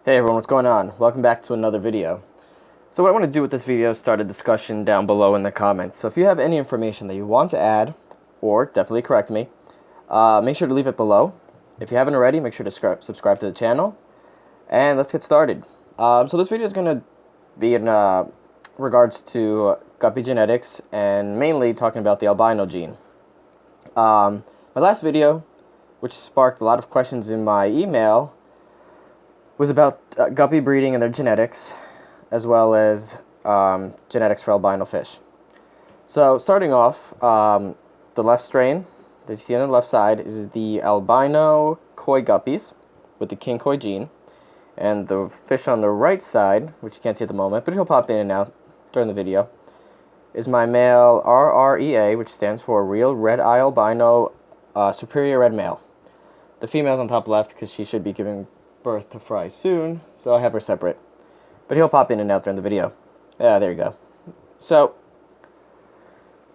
Hey everyone, what's going on? Welcome back to another video. So what I want to do with this video is start a discussion down below in the comments. So if you have any information that you want to add, or definitely correct me, make sure to leave it below. If you haven't already, make sure to subscribe to the channel. And let's get started. So this video is going to be in regards to Guppy genetics and mainly talking about the albino gene. My last video, which sparked a lot of questions in my email, was about guppy breeding and their genetics, as well as genetics for albino fish. So starting off, the left strain that you see on the left side is the albino koi guppies with the king koi gene, and the fish on the right side, which you can't see at the moment, but he'll pop in and out during the video, is my male RREA, which stands for Real Red Eye Albino Superior Red Male. The female's on top left because she should be giving birth to fry soon, so I have her separate. But he'll pop in and out during the video. Yeah, there you go. So,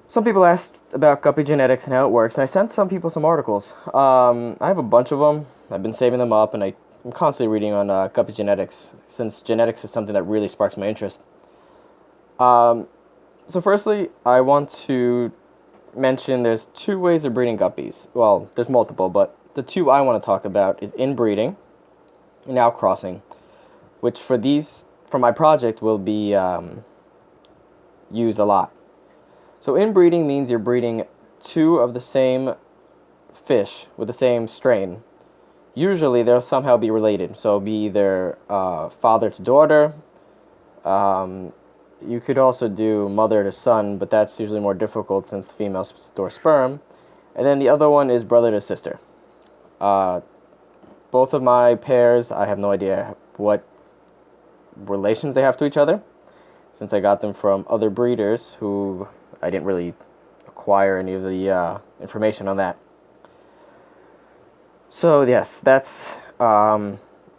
some people asked about guppy genetics and how it works, and I sent some people some articles. I have a bunch of them. I've been saving them up, and I'm constantly reading on guppy genetics, since genetics is something that really sparks my interest. So firstly, I want to mention there's two ways of breeding guppies. Well, there's multiple, but the two I want to talk about is inbreeding and outcrossing, which for my project will be used a lot. So inbreeding means you're breeding two of the same fish with the same strain. Usually they'll somehow be related, so it'll be either father to daughter. You could also do mother to son, but that's usually more difficult since the females store sperm. And then the other one is brother to sister. Both of my pairs, I have no idea what relations they have to each other, since I got them from other breeders who I didn't really acquire any of the information on that. So yes, that's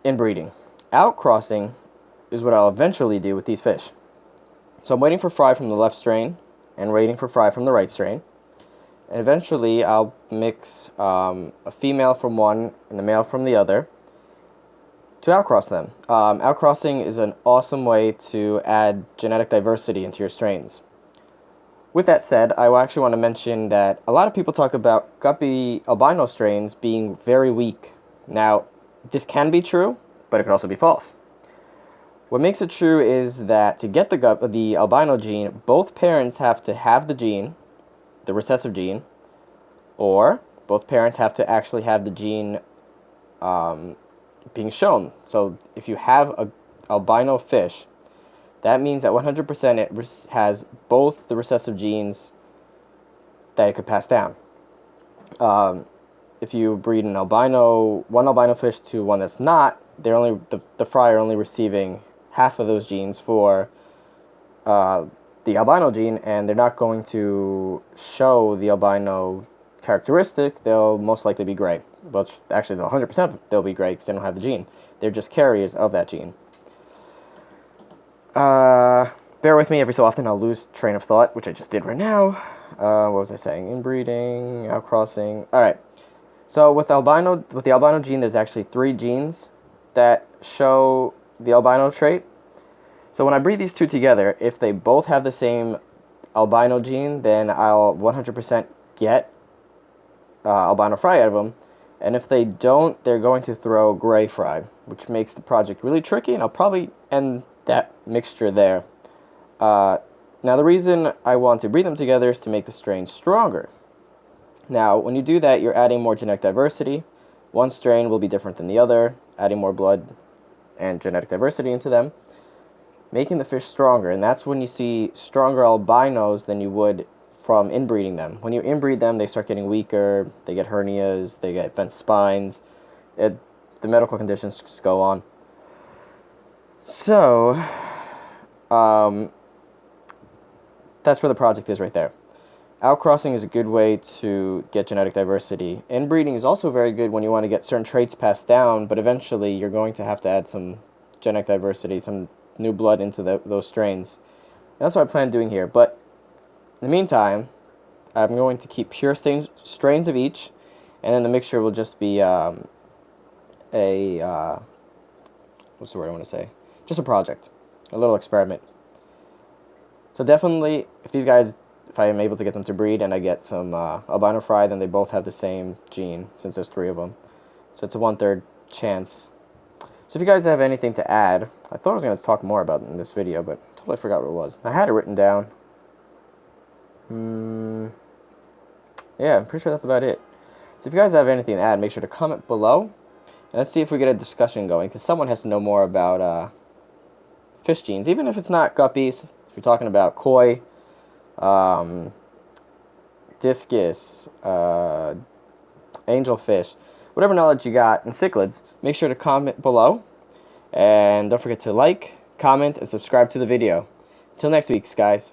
inbreeding. Outcrossing is what I'll eventually do with these fish. So I'm waiting for fry from the left strain and waiting for fry from the right strain. And eventually I'll mix a female from one and a male from the other to outcross them. Outcrossing is an awesome way to add genetic diversity into your strains. With that said, I actually want to mention that a lot of people talk about guppy albino strains being very weak. Now, this can be true, but it could also be false. What makes it true is that to get the albino gene, both parents have to have the gene, the recessive gene, or both parents have to actually have the gene being shown. So if you have an albino fish, that means that 100% it has both the recessive genes that it could pass down. If you breed one albino fish to one that's not, the fry are only receiving half of those genes for the albino gene, and they're not going to show the albino characteristic. They'll most likely be gray. But actually, 100% they'll be gray because they don't have the gene. They're just carriers of that gene. Bear with me, every so often I'll lose train of thought, which I just did right now. What was I saying? Inbreeding, outcrossing. Alright, so with the albino gene, there's actually 3 genes that show the albino trait. So when I breed these two together, if they both have the same albino gene, then I'll 100% get albino fry out of them. And if they don't, they're going to throw gray fry, which makes the project really tricky, and I'll probably end that mixture there. Now the reason I want to breed them together is to make the strain stronger. Now when you do that, you're adding more genetic diversity. One strain will be different than the other, adding more blood and genetic diversity into them, making the fish stronger. And that's when you see stronger albinos than you would from inbreeding them. When you inbreed them, they start getting weaker, they get hernias, they get bent spines, the medical conditions just go on. So, that's where the project is right there. Outcrossing is a good way to get genetic diversity. Inbreeding is also very good when you want to get certain traits passed down, but eventually you're going to have to add some genetic diversity, some new blood into those strains. And that's what I plan on doing here. But in the meantime, I'm going to keep pure strains of each, and then the mixture will just be what's the word I want to say? Just a project, a little experiment. So definitely, if I am able to get them to breed and I get some albino fry, then they both have the same gene, since there's 3 of them. So it's a 1/3 chance. So if you guys have anything to add, I thought I was going to talk more about it in this video, but totally forgot what it was. I had it written down. Yeah, I'm pretty sure that's about it. So if you guys have anything to add, make sure to comment below. And let's see if we get a discussion going, because someone has to know more about fish genes, even if it's not guppies. If you're talking about koi, discus, angelfish, whatever knowledge you got in cichlids, make sure to comment below. And don't forget to like, comment, and subscribe to the video. Until next week, guys.